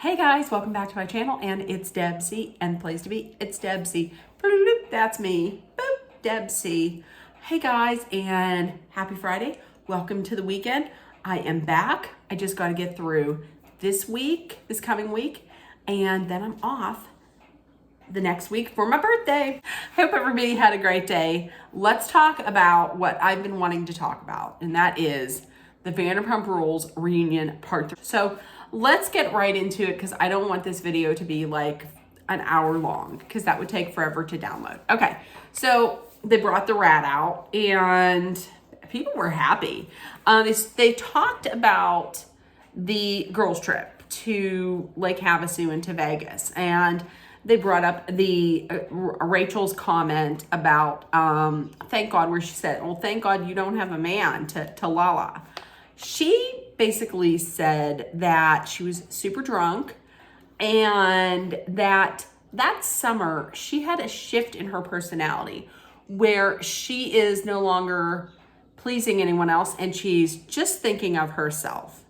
Hey guys, welcome back to my channel, and it's Debsy, and the place to be, it's Debsy. Bloop, that's me, boop, Debsy. Hey guys, and happy Friday. Welcome to the weekend. I am back. I just got to get through this coming week, and then I'm off the next week for my birthday. I hope everybody had a great day. Let's talk about what I've been wanting to talk about, and that is the Vanderpump Rules Reunion Part 3. So let's get right into it, because I don't want this video to be like an hour long, because that would take forever to download. Okay, so they brought the rat out and people were happy. They talked about the girls' trip to Lake Havasu and to Vegas, and they brought up the Rachel's comment about thank God, where she said, well, thank God you don't have a man, to Lala. She basically said that she was super drunk, and that summer she had a shift in her personality where she is no longer pleasing anyone else and she's just thinking of herself.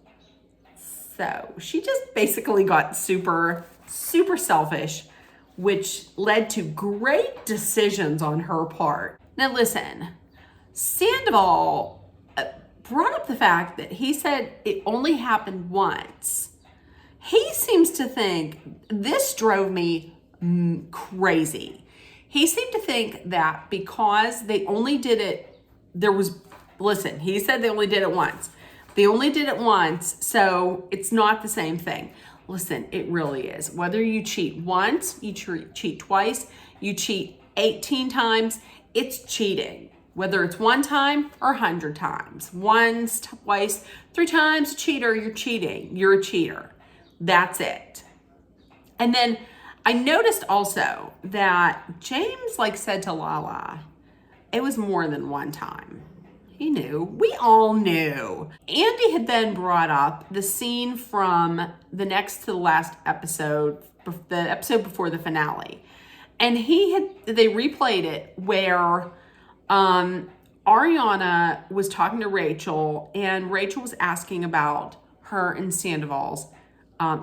So she just basically got super selfish, which led to great decisions on her part. Now listen, Sandoval brought up the fact that he said it only happened once. He seems to think, this drove me crazy. He seemed to think that because they only did it, he said they only did it once. They only did it once, so it's not the same thing. Listen, it really is. Whether you cheat once, you cheat twice, you cheat 18 times, it's cheating. Whether it's one time or 100 times. Once, twice, 3 times, cheater, you're cheating. You're a cheater. That's it. And then I noticed also that James said to Lala, it was more than one time. He knew. We all knew. Andy had then brought up the scene from the next to the last episode, the episode before the finale. And they replayed it where Ariana was talking to Rachel, and Rachel was asking about her and Sandoval's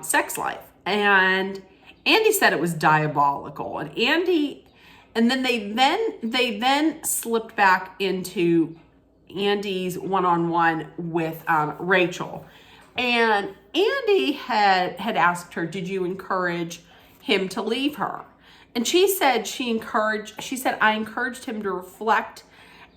sex life, and Andy said it was diabolical, and they then slipped back into Andy's one-on-one with Rachel, and Andy had asked her, did you encourage him to leave her? And she said I encouraged him to reflect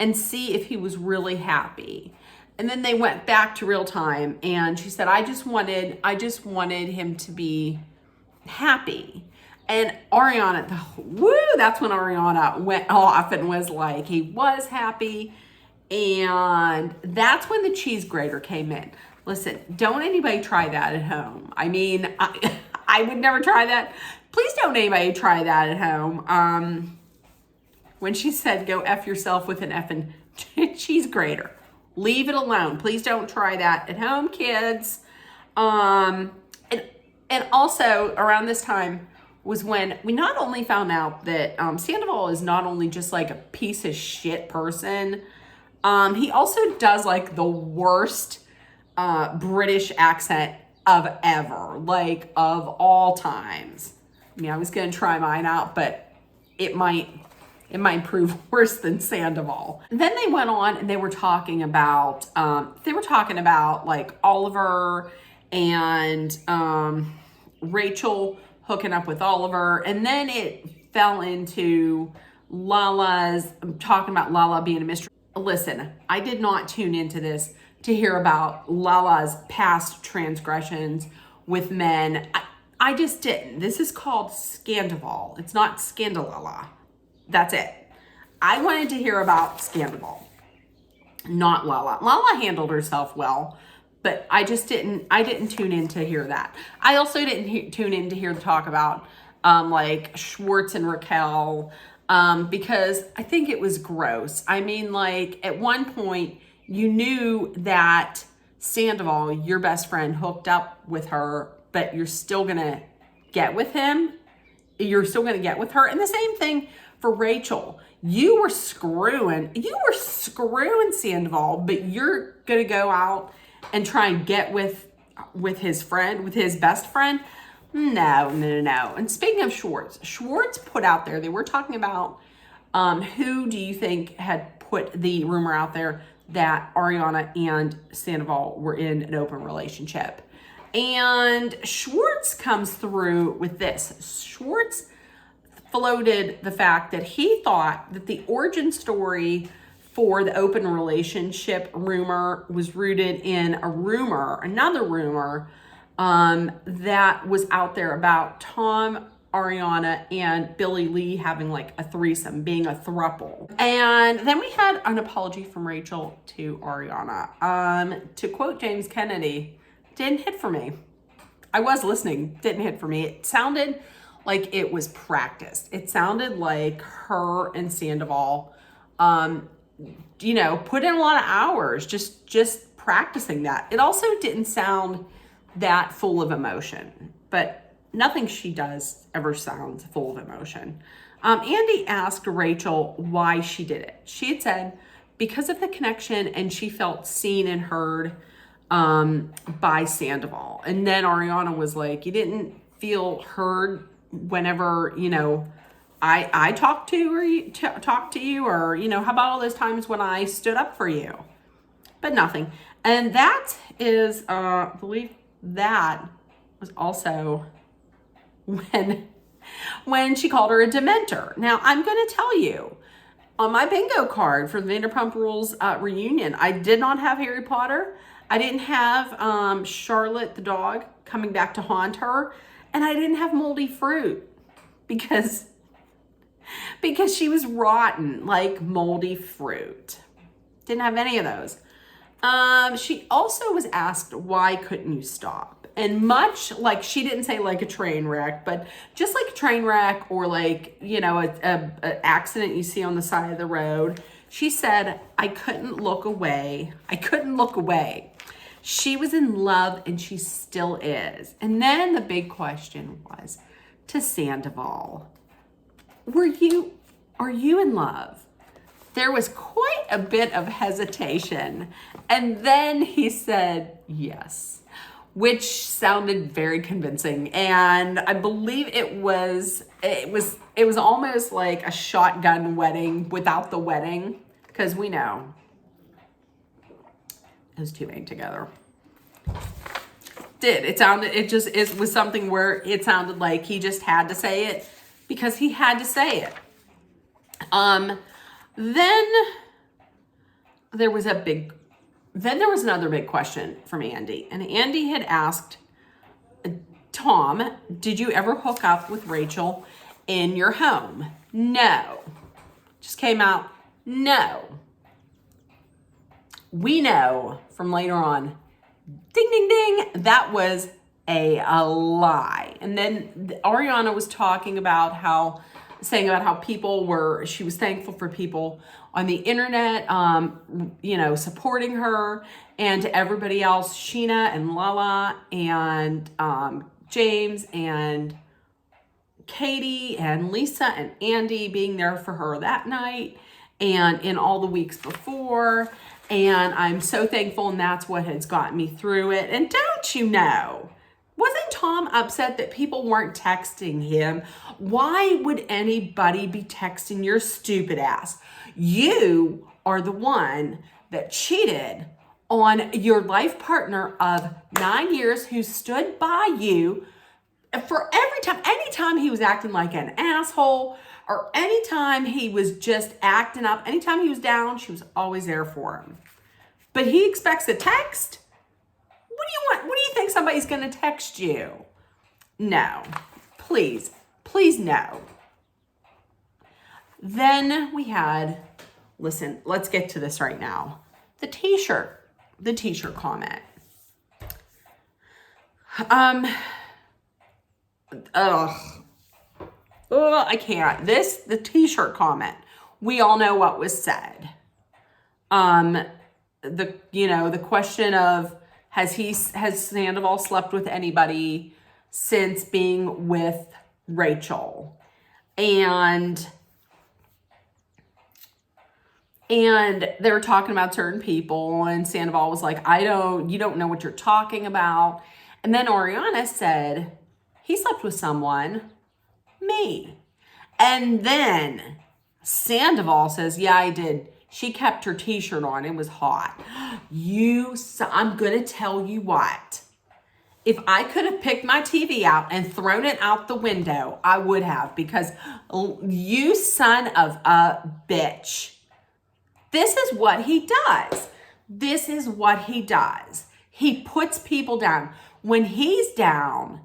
and see if he was really happy. And then they went back to real time, and she said, I just wanted him to be happy. And Ariana, that's when Ariana went off and was like, he was happy. And that's when the cheese grater came in. Listen, don't anybody try that at home. I mean, I would never try that. Please don't anybody try that at home. When she said, go F yourself with an effing cheese grater. Leave it alone. Please don't try that at home, kids. And also around this time was when we not only found out that Sandoval is not only just like a piece of shit person, he also does the worst British accent of ever, of all times. Yeah, I was going to try mine out, but it might prove worse than Sandoval. Then they went on and they were talking about Oliver and Rachel hooking up with Oliver. And then it fell into talking about Lala being a mystery. Listen, I did not tune into this to hear about Lala's past transgressions with men. I just didn't. This is called Scandoval. It's not Scandalala. That's it. I wanted to hear about Scandoval, not Lala. Lala handled herself well, but I didn't tune in to hear that. I also didn't tune in to hear the talk about Schwartz and Raquel, because I think it was gross. I mean, at one point you knew that Sandoval, your best friend, hooked up with her, but you're still gonna get with him. You're still gonna get with her. And the same thing for Rachel. You were screwing Sandoval, but you're gonna go out and try and get with his best friend. No. And speaking of Schwartz put out there, they were talking about who do you think had put the rumor out there that Ariana and Sandoval were in an open relationship. And Schwartz comes through with this. Schwartz floated the fact that he thought that the origin story for the open relationship rumor was rooted in another rumor that was out there about Tom, Ariana, and Billy Lee having like a threesome, being a throuple. And then we had an apology from Rachel to Ariana. To quote James Kennedy, didn't hit for me. I was listening, didn't hit for me. It sounded like it was practiced. It sounded like her and Sandoval, put in a lot of hours just practicing that. It also didn't sound that full of emotion, but nothing she does ever sounds full of emotion. Andy asked Rachel why she did it. She had said because of the connection, and she felt seen and heard by Sandoval. And then Ariana was like, you didn't feel heard whenever, I talked to or talked to you, or, how about all those times when I stood up for you? But nothing. And that is, I believe that was also when she called her a dementor. Now, I'm going to tell you, on my bingo card for the Vanderpump Rules reunion, I did not have Harry Potter. I didn't have Charlotte the dog coming back to haunt her. And I didn't have moldy fruit because she was rotten, like moldy fruit. Didn't have any of those. She also was asked, why couldn't you stop? And much like, she didn't say like a train wreck, but just like a train wreck or like, a accident you see on the side of the road, she said, I couldn't look away. She was in love, and she still is. And then the big question was to Sandoval, are you in love? There was quite a bit of hesitation. And then he said yes, which sounded very convincing. And I believe it was almost like a shotgun wedding without the wedding, because we know those two ain't together. It was something where it sounded like he just had to say it because he had to say it. Then there was another big question from Andy, and Andy had asked Tom, did you ever hook up with Rachel in your home? No. Just came out, no. We know from later on, ding, ding, ding, that was a lie. And then Ariana was saying about how she was thankful for people on the internet, supporting her, and to everybody else, Sheena and Lala and James and Katie and Lisa and Andy being there for her that night and in all the weeks before. And I'm so thankful, and that's what has gotten me through it. And don't you know, wasn't Tom upset that people weren't texting him? Why would anybody be texting your stupid ass? You are the one that cheated on your life partner of 9 years who stood by you for anytime he was acting like an asshole, or anytime he was just acting up, anytime he was down, she was always there for him. But he expects a text? What do you want? What do you think somebody's going to text you? No. Please no. Then we had, listen, let's get to this right now. The t-shirt comment. I can't. The t-shirt comment. We all know what was said. The question of, has Sandoval slept with anybody since being with Rachel? And they were talking about certain people, and Sandoval was like, you don't know what you're talking about. And then Ariana said, He slept with someone, me. And then Sandoval says, yeah, I did. She kept her t-shirt on. It was hot. I'm going to tell you what. If I could have picked my TV out and thrown it out the window, I would have, because you son of a bitch. This is what he does. This is what he does. He puts people down. When he's down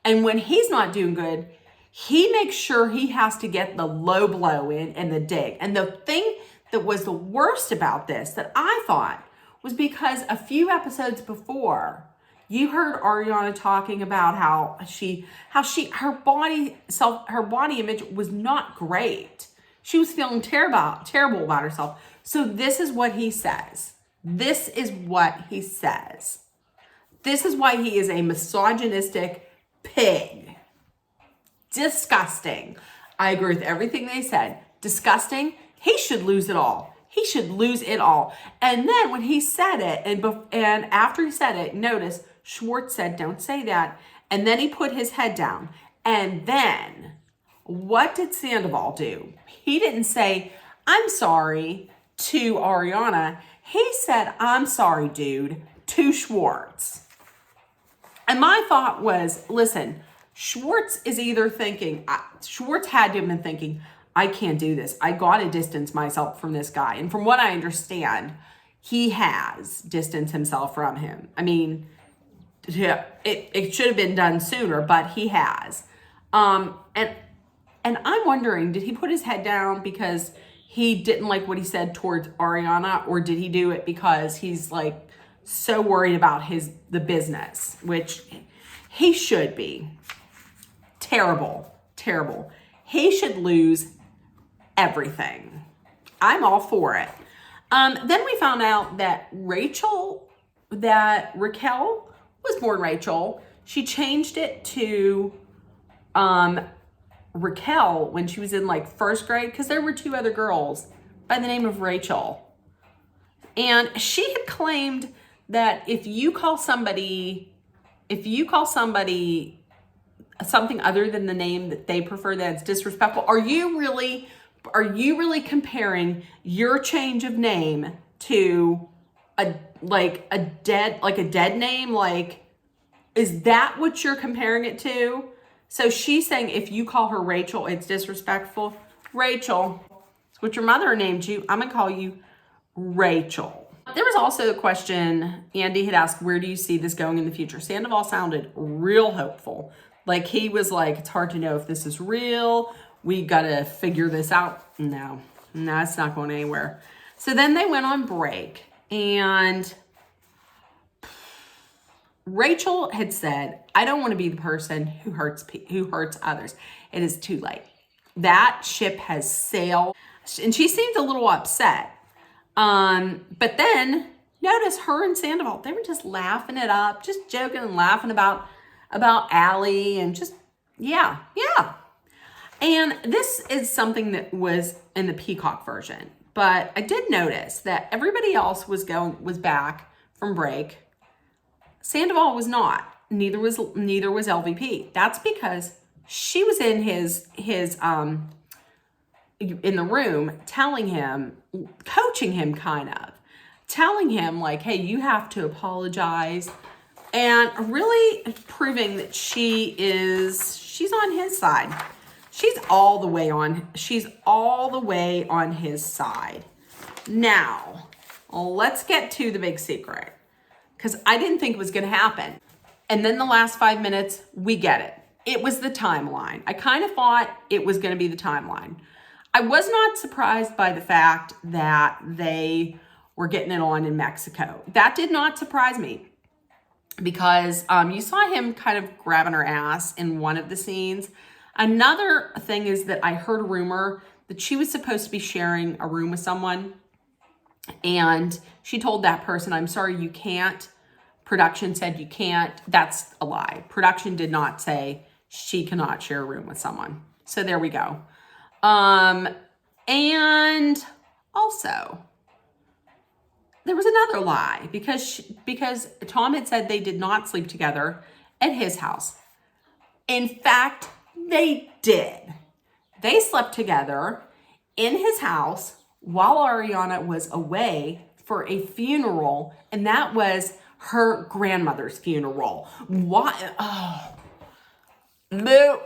and when he's not doing good, he makes sure he has to get the low blow in and the dig. And the thing that was the worst about this, that I thought, was because a few episodes before, you heard Ariana talking about how her body image was not great. She was feeling terrible about herself. So this is what he says. This is what he says. This is why he is a misogynistic pig. Disgusting. I agree with everything they said. Disgusting. He should lose it all. He should lose it all. And then when he said it, and after he said it, notice Schwartz said, don't say that. And then he put his head down. And then what did Sandoval do? He didn't say, I'm sorry to Ariana. He said, I'm sorry, dude, to Schwartz. And my thought was, listen, Schwartz is either thinking, Schwartz had to have been thinking, I can't do this. I got to distance myself from this guy. And from what I understand, he has distanced himself from him. I mean, yeah, it should have been done sooner, but he has. And I'm wondering, did he put his head down because he didn't like what he said towards Ariana, or did he do it because he's like so worried about the business, which he should be. Terrible. He should lose everything. I'm all for it. Then we found out that Raquel was born Rachel. She changed it to Raquel when she was in like first grade, because there were two other girls by the name of Rachel. And she had claimed that if you call somebody something other than the name that they prefer, that's disrespectful. Are you really comparing your change of name to a dead name? Like, is that what you're comparing it to? So she's saying if you call her Rachel, it's disrespectful. Rachel, it's what your mother named you. I'm gonna call you Rachel. There was also a question Andy had asked, where do you see this going in the future? Sandoval sounded real hopeful. Like he was like, it's hard to know if this is real. We got to figure this out. No, it's not going anywhere. So then they went on break, and Rachel had said, I don't want to be the person who hurts others. It is too late. That ship has sailed. And she seemed a little upset. But then notice her and Sandoval, they were just laughing it up, just joking and laughing about Allie, and just, yeah. And this is something that was in the Peacock version, but I did notice that everybody else was back from break. Sandoval was not. Neither was LVP. That's because she was in his in the room telling him, coaching him, kind of telling him like, hey, you have to apologize, and really proving that she's on his side. She's all the way on his side. Now, let's get to the big secret, because I didn't think it was going to happen. And then the last 5 minutes, we get it. It was the timeline. I kind of thought it was going to be the timeline. I was not surprised by the fact that they were getting it on in Mexico. That did not surprise me, because you saw him kind of grabbing her ass in one of the scenes. Another thing is that I heard a rumor that she was supposed to be sharing a room with someone, and she told that person, I'm sorry, you can't. Production said you can't. That's a lie. Production did not say she cannot share a room with someone. So there we go. And also, there was another lie, because Tom had said they did not sleep together at his house. In fact, they did. They slept together in his house while Ariana was away for a funeral, and that was her grandmother's funeral. Why? Oh, no.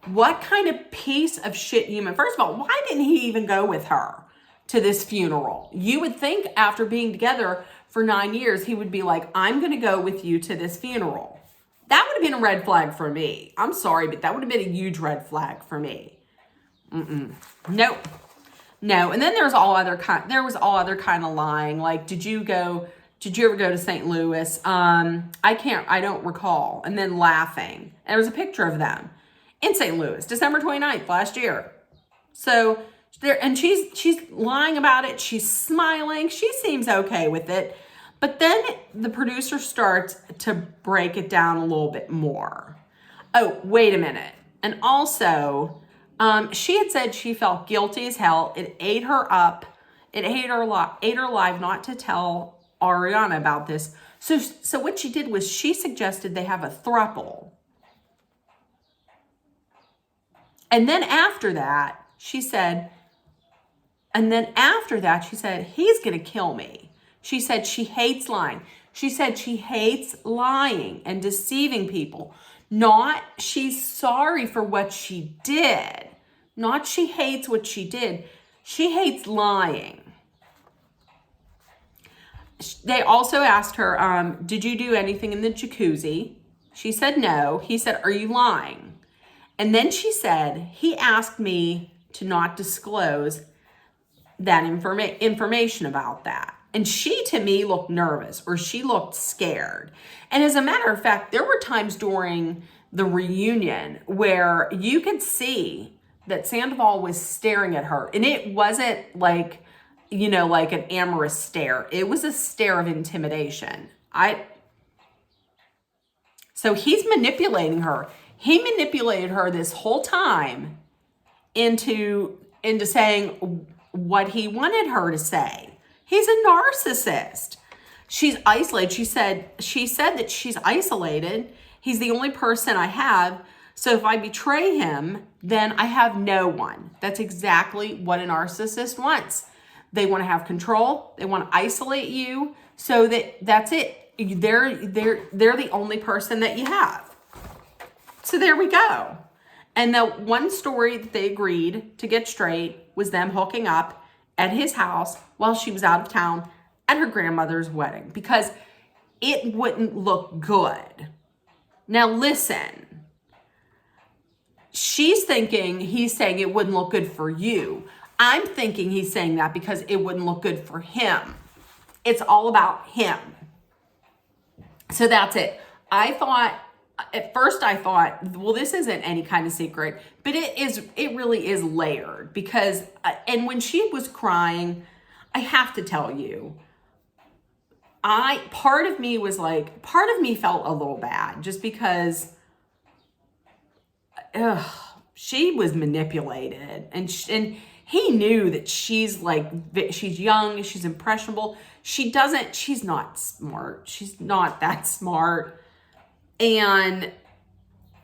What kind of piece of shit human? First of all, why didn't he even go with her to this funeral? You would think after being together for 9 years, he would be like, I'm going to go with you to this funeral. That would have been a red flag for me. I'm sorry, but that would have been a huge red flag for me. Nope. No. And then there was all other kind of lying. Like, did you ever go to St. Louis? I don't recall. And then laughing. And there was a picture of them in St. Louis, December 29th last year. So there, and she's lying about it. She's smiling. She seems okay with it. But then the producer starts to break it down a little bit more. Oh, wait a minute. And also, she had said she felt guilty as hell. It ate her up. It ate her alive not to tell Ariana about this. So what she did was she suggested they have a throuple. And then after that, she said, he's going to kill me. She said she hates lying. She said she hates lying and deceiving people. Not she's sorry for what she did. Not she hates what she did. She hates lying. They also asked her, did you do anything in the jacuzzi? She said no. He said, are you lying? And then she said, he asked me to not disclose that information about that. And she, to me, looked nervous, or she looked scared. And as a matter of fact, there were times during the reunion where you could see that Sandoval was staring at her. And it wasn't like, like an amorous stare. It was a stare of intimidation. So he's manipulating her. He manipulated her this whole time into saying what he wanted her to say. He's a narcissist. She's isolated. She said that she's isolated. He's the only person I have. So if I betray him, then I have no one. That's exactly what a narcissist wants. They want to have control. They want to isolate you so that's it. They're the only person that you have. So there we go. And the one story that they agreed to get straight was them hooking up at his house while she was out of town at her grandmother's wedding, because it wouldn't look good. Now listen, she's thinking he's saying it wouldn't look good for you. I'm thinking he's saying that because it wouldn't look good for him. It's all about him. So that's it. At first I thought, well, this isn't any kind of secret, but it really is layered, because, and when she was crying, I have to tell you, part of me felt a little bad just because, she was manipulated, and he knew that she's young, she's impressionable. She's not smart. She's not that smart. And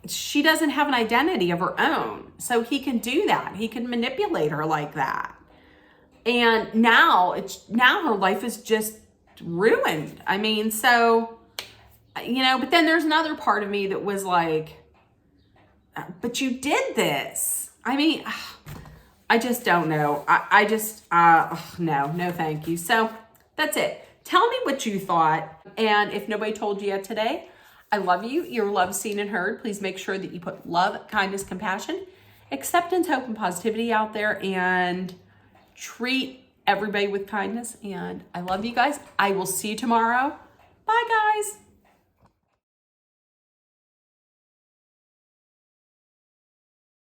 she doesn't have an identity of her own. So he can do that. He can manipulate her like that. And now her life is just ruined. I mean, so, but then there's another part of me that was like, but you did this. I mean, I just don't know. No, thank you. So that's it. Tell me what you thought. And if nobody told you yet today, I love you. You're loved, seen, and heard. Please make sure that you put love, kindness, compassion, acceptance, hope, and positivity out there, and treat everybody with kindness. And I love you guys. I will see you tomorrow. Bye, guys.